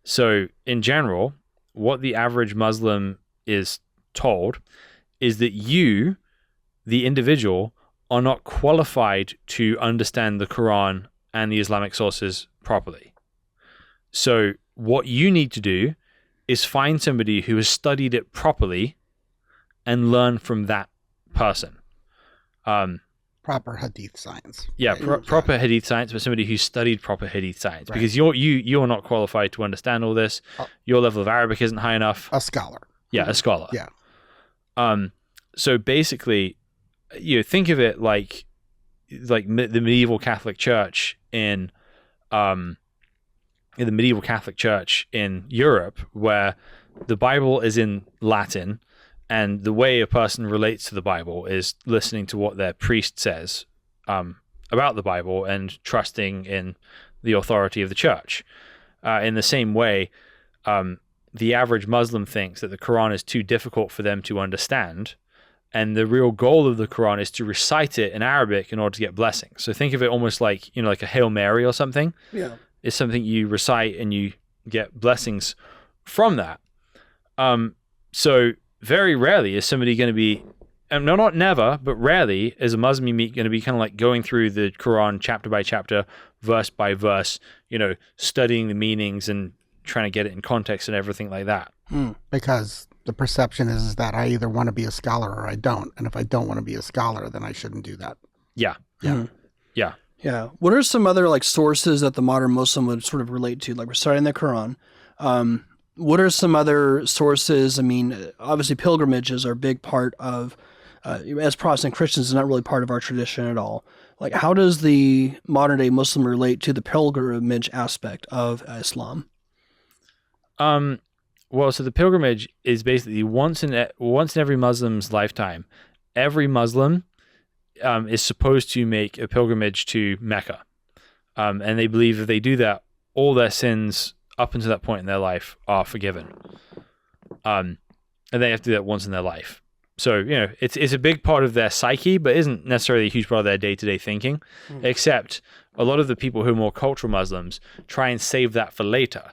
So in general, what the average Muslim is told is that you, the individual, are not qualified to understand the Quran and the Islamic sources properly. So what you need to do is find somebody who has studied it properly and learn from that person. Proper hadith science. Yeah, right? proper hadith science, but somebody who's studied proper hadith science. Right. Because you're not qualified to understand all this. Your level of Arabic isn't high enough. A scholar. Yeah, a scholar. Yeah. So basically, think of it like the medieval Catholic Church in the medieval Catholic Church in Europe, where the Bible is in Latin, and the way a person relates to the Bible is listening to what their priest says about the Bible and trusting in the authority of the church. In the same way, the average Muslim thinks that the Quran is too difficult for them to understand, and the real goal of the Quran is to recite it in Arabic in order to get blessings. So think of it almost like, like a Hail Mary or something. Yeah. It's something you recite and you get blessings from that. So very rarely is somebody going to be, and no, not never, but rarely is a Muslim you meet going to be kind of like going through the Quran chapter by chapter, verse by verse, studying the meanings and trying to get it in context and everything like that. Because the perception is that I either want to be a scholar or I don't. And if I don't want to be a scholar, then I shouldn't do that. Yeah. Yeah. What are some other like sources that the modern Muslim would sort of relate to? Like we're studying the Quran. What are some other sources? I mean, obviously pilgrimages are a big part of, as Protestant Christians, it's not really part of our tradition at all. Like how does the modern day Muslim relate to the pilgrimage aspect of Islam? Well, so the pilgrimage is basically once in every Muslim's lifetime, every Muslim is supposed to make a pilgrimage to Mecca. And they believe if they do that, all their sins up until that point in their life are forgiven. And they have to do that once in their life. So, it's a big part of their psyche, but isn't necessarily a huge part of their day-to-day thinking, except a lot of the people who are more cultural Muslims try and save that for later.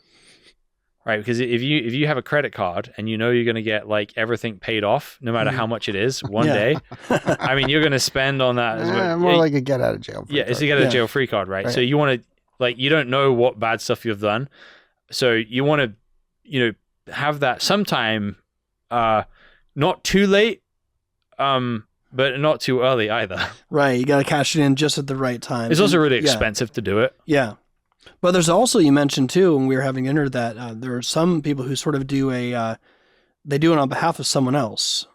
Right, because if you have a credit card and you're going to get like everything paid off, no matter how much it is, one day, I mean, you're going to spend on that as well. More like a get out of jail free card. It's a get out of jail free card, right? So you want to, you don't know what bad stuff you've done, so you want to, have that sometime, not too late, but not too early either. Right, you got to cash it in just at the right time. It's also really expensive to do it. Yeah. But there's also, you mentioned too, when we were having dinner, that there are some people who sort of do they do it on behalf of someone else.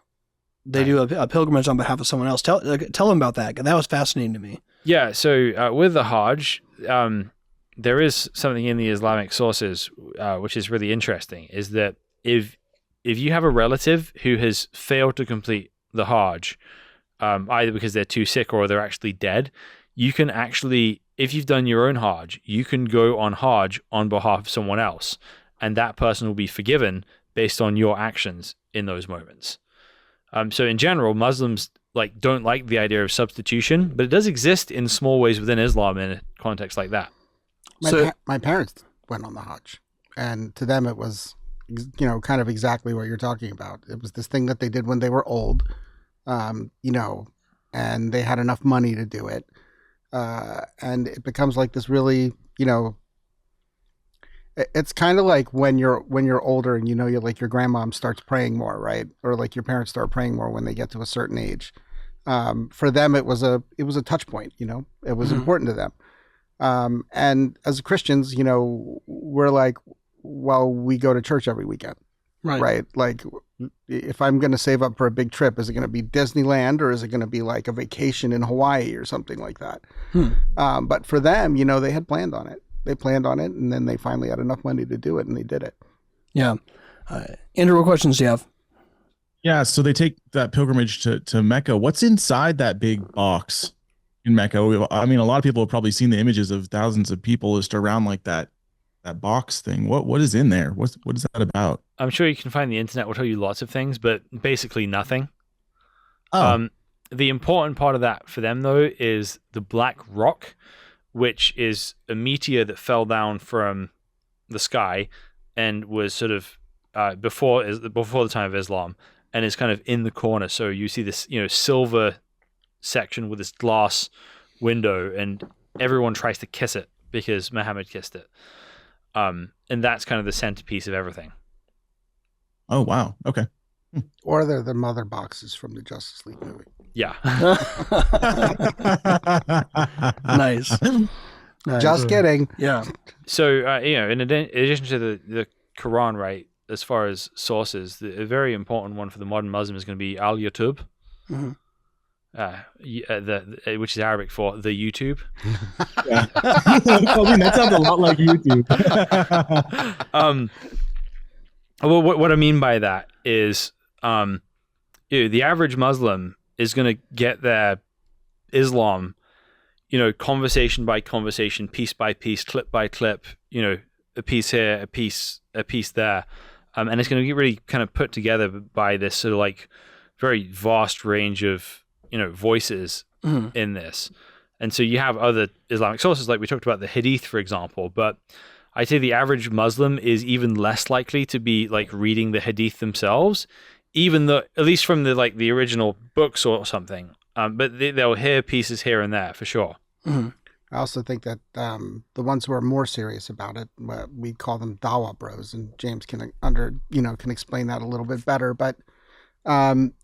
They do a pilgrimage on behalf of someone else. Tell them about that. That was fascinating to me. Yeah. So with the Hajj, there is something in the Islamic sources which is really interesting. Is that if you have a relative who has failed to complete the Hajj, either because they're too sick or they're actually dead, you can actually, if you've done your own Hajj, you can go on Hajj on behalf of someone else, and that person will be forgiven based on your actions in those moments. So in general, Muslims don't like the idea of substitution, but it does exist in small ways within Islam in a context like that. My parents went on the Hajj, and to them it was, kind of exactly what you're talking about. It was this thing that they did when they were old, and they had enough money to do it. And it becomes like this really, it's kind of like when you're older and you're like your grandmom starts praying more, right? Or like your parents start praying more when they get to a certain age. For them, it was a touch point, it was important to them. And as Christians, we're like, well, we go to church every weekend, right? Like if I'm going to save up for a big trip, is it going to be Disneyland or is it going to be like a vacation in Hawaii or something like that? But for them, they had planned on it. they planned on it, and then they finally had enough money to do it, and they did it. Yeah. Andrew, what questions do you have? Yeah, so they take that pilgrimage to Mecca. What's inside that big box in Mecca? I mean, a lot of people have probably seen the images of thousands of people just around like that box thing. What is in there? What is that about? I'm sure you can find the internet will tell you lots of things, but basically nothing. Oh, The important part of that for them, though, is the black rock, which is a meteor that fell down from the sky and was sort of before the time of Islam, and is kind of in the corner. So you see this, silver section with this glass window, and everyone tries to kiss it because Muhammad kissed it. And that's kind of the centerpiece of everything. oh wow. Okay. Or they're the mother boxes from the Justice League movie. Yeah. Nice. Just kidding. Yeah. So, in addition to the Quran, right, as far as sources, a very important one for the modern Muslim is going to be Al-YouTube, Mhm. which is Arabic for the YouTube. Yeah. Colleen, that sounds a lot like YouTube. Well, what I mean by that is, the average Muslim is going to get their Islam, conversation by conversation, piece by piece, clip by clip, a piece here, a piece there. And it's going to get really kind of put together by this sort of like very vast range of, voices in this. And so you have other Islamic sources, like we talked about the Hadith, for example, but I'd say the average Muslim is even less likely to be like reading the Hadith themselves, even though, at least from the original books or something. But they'll hear pieces here and there for sure. Mm-hmm. I also think that the ones who are more serious about it, we call them Dawa bros, and James can explain that a little bit better. But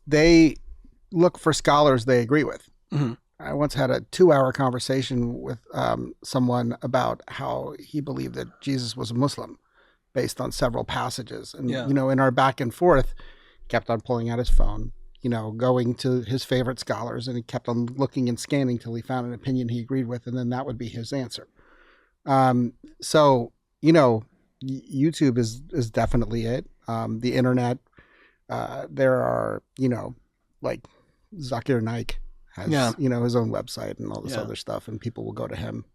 they look for scholars they agree with. Mm-hmm. I once had a 2-hour conversation with someone about how he believed that Jesus was a Muslim based on several passages. And, in our back and forth, he kept on pulling out his phone, going to his favorite scholars, and he kept on looking and scanning till he found an opinion he agreed with, and then that would be his answer. So, YouTube is definitely it. The internet, there are, like Zakir Naik has, his own website and all this other stuff, and people will go to him.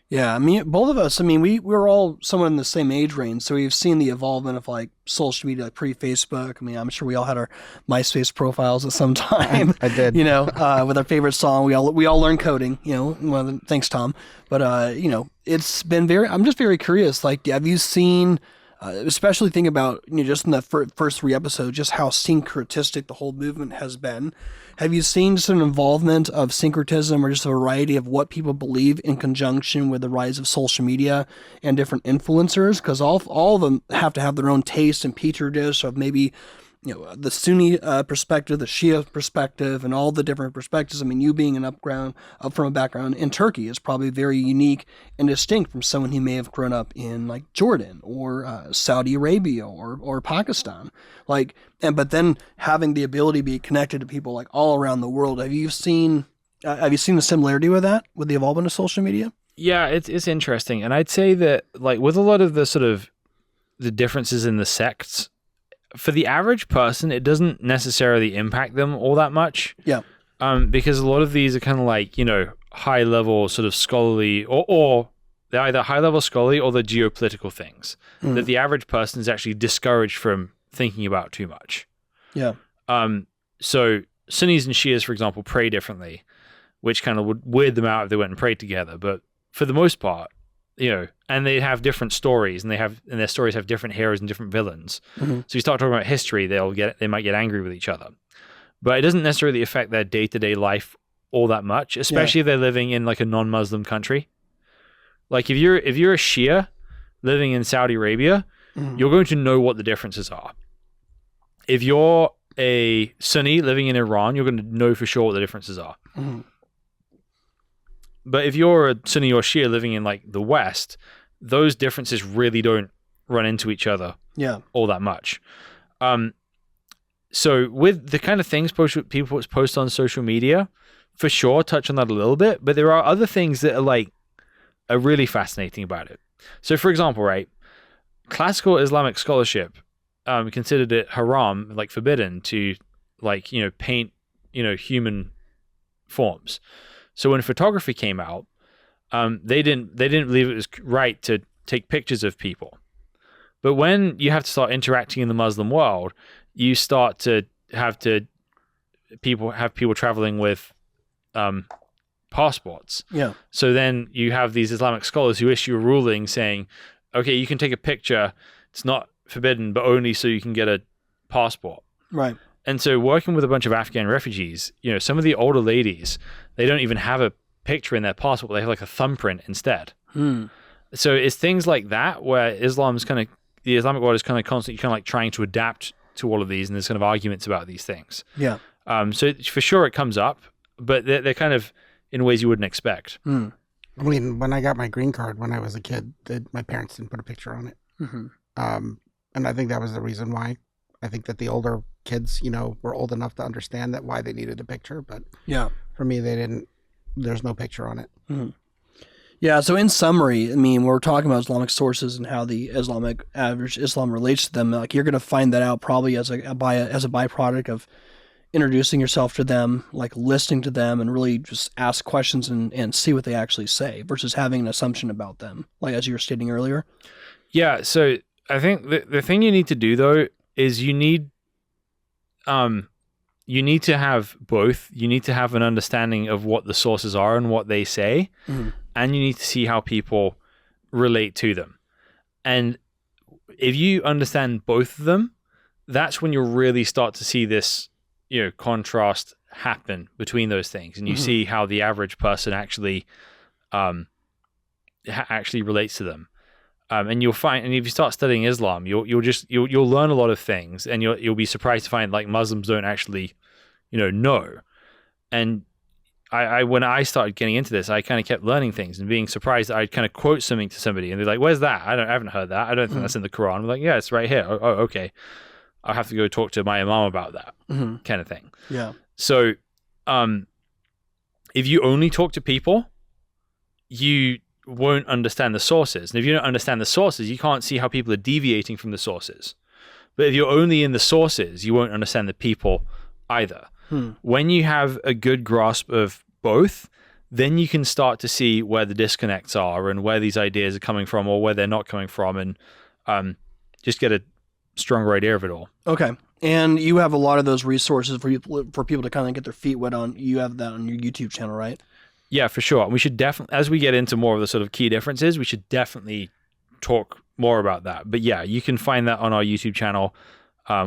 Yeah, I mean, both of us, we're all somewhat in the same age range, so we've seen the evolvement of like social media, like pre-Facebook. I mean, I'm sure we all had our MySpace profiles at some time. I did. With our favorite song, we all learned coding. Thanks, Tom. But it's been I'm just very curious. Like, have you seen? Especially think about, just in the first 3 episodes, just how syncretistic the whole movement has been. Have you seen just an involvement of syncretism or just a variety of what people believe in conjunction with the rise of social media and different influencers? Because all of them have to have their own taste and petri dish of maybe, the Sunni perspective, the Shia perspective, and all the different perspectives. I mean, you being from a background in Turkey is probably very unique and distinct from someone who may have grown up in like Jordan or Saudi Arabia or Pakistan. But then having the ability to be connected to people like all around the world. Have you seen the similarity with that, with the evolvement of social media? Yeah, it's interesting, and I'd say that like with a lot of the sort of the differences in the sects, for the average person, it doesn't necessarily impact them all that much. Yeah. Because a lot of these are kind of like, high level sort of scholarly or they're either high level scholarly or the geopolitical things that the average person is actually discouraged from thinking about too much. Yeah. So Sunnis and Shias, for example, pray differently, which kind of would weird them out if they went and prayed together. But for the most part, and they have different stories, and their stories have different heroes and different villains. Mm-hmm. So you start talking about history, they might get angry with each other, but it doesn't necessarily affect their day-to-day life all that much, especially if they're living in like a non-Muslim country. Like if you're a Shia living in Saudi Arabia, you're going to know what the differences are. If you're a Sunni living in Iran, you're going to know for sure what the differences are. Mm-hmm. But if you're a Sunni or Shia living in like the West, those differences really don't run into each other all that much. So with the kind of things people post on social media, for sure, touch on that a little bit. But there are other things that are like are really fascinating about it. So, for example, right, classical Islamic scholarship considered it haram, like forbidden to, like, paint, human forms. So when photography came out, they didn't believe it was right to take pictures of people. But when you have to start interacting in the Muslim world, you start to have people traveling with passports. Yeah. So then you have these Islamic scholars who issue a ruling saying, okay, you can take a picture. It's not forbidden, but only so you can get a passport. Right. And so working with a bunch of Afghan refugees, some of the older ladies, they don't even have a picture in their passport. They have like a thumbprint instead. So it's things like that where the Islamic world is kind of constantly like trying to adapt to all of these, and there's kind of arguments about these things. Yeah. So for sure it comes up, but they're kind of in ways you wouldn't expect. I mean, when I got my green card when I was a kid, my parents didn't put a picture on it. And I think that was the reason why. I think that the older kids, were old enough to understand that why they needed a picture. But yeah, for me, there's no picture on it. Yeah. So in summary, I mean, we're talking about Islamic sources and how the average Islam relates to them. Like, you're going to find that out probably as a byproduct of introducing yourself to them, like listening to them and really just ask questions and see what they actually say versus having an assumption about them, like as you were stating earlier. Yeah. So I think the thing you need to do though is you need to have both. You need to have an understanding of what the sources are and what they say, and you need to see how people relate to them. And if you understand both of them, that's when you'll really start to see this, contrast happen between those things, and you see how the average person actually relates to them. And you'll find, and if you start studying Islam, you'll learn a lot of things, and you'll be surprised to find like Muslims don't actually, know. And I when I started getting into this, I kind of kept learning things and being surprised that I'd kind of quote something to somebody, and they're like, "Where's that? I haven't heard that. I don't think that's in the Quran." I'm like, "Yeah, it's right here." Oh, okay. I'll have to go talk to my imam about that, kind of thing. Yeah. So, if you only talk to people, you won't understand the sources. And if you don't understand the sources, you can't see how people are deviating from the sources. But if you're only in the sources, you won't understand the people either. When you have a good grasp of both, then you can start to see where the disconnects are and where these ideas are coming from or where they're not coming from, and just get a stronger idea of it all. Okay. And you have a lot of those resources for people to kind of get their feet wet on. You have that on your YouTube channel, right? Yeah, for sure. We should definitely, as we get into more of the sort of key differences, we should definitely talk more about that. But yeah, you can find that on our YouTube channel.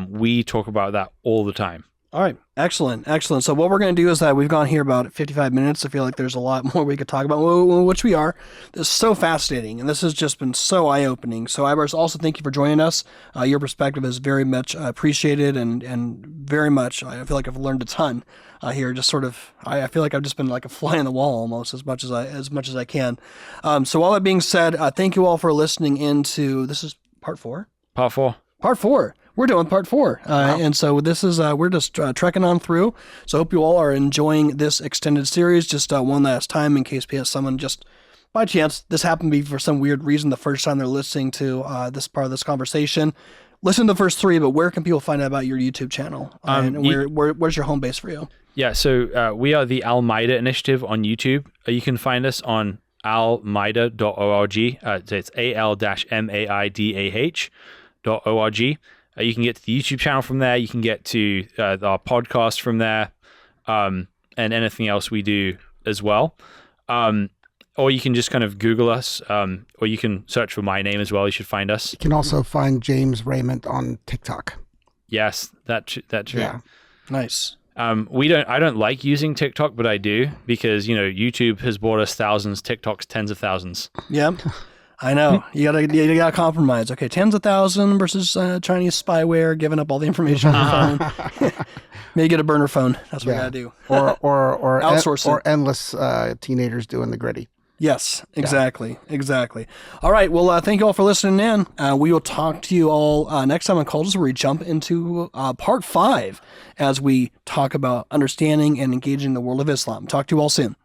We talk about that all the time. All right. Excellent. Excellent. So what we're going to do is that we've gone here about 55 minutes. I feel like there's a lot more we could talk about, which we are. This is so fascinating, and this has just been so eye-opening. So Aybars, also thank you for joining us. Your perspective is very much appreciated, and very much, I feel like I've learned a ton here. Just sort of, I feel like I've just been like a fly on the wall almost as much as I can. So all that being said, thank you all for listening into, this is part 4? Part 4. Part 4. We're doing part 4. And so this is, we're just trekking on through. So I hope you all are enjoying this extended series. Just one last time, in case someone just, by chance, this happened to be for some weird reason the first time they're listening to this part of this conversation. Listen to the first 3, but where can people find out about your YouTube channel? And where's your home base for you? Yeah, so we are the Al-Maida Initiative on YouTube. You can find us on almaida.org. So it's al-maidah.org. You can get to the YouTube channel from there. You can get to our podcast from there, and anything else we do as well. Or you can just kind of Google us, or you can search for my name as well. You should find us. You can also find James Rayment on TikTok. Yes, that's true. Yeah. Nice. I don't like using TikTok, but I do because, YouTube has bought us thousands, TikTok's tens of thousands. Yeah. I know. You gotta compromise. Okay, tens of thousands versus Chinese spyware, giving up all the information on your phone. Maybe get a burner phone. That's what you gotta do. Or outsource or endless teenagers doing the gritty. Yes, exactly. Exactly. All right. Well, thank you all for listening in. We will talk to you all next time on Cultures, where we jump into part 5 as we talk about understanding and engaging the world of Islam. Talk to you all soon.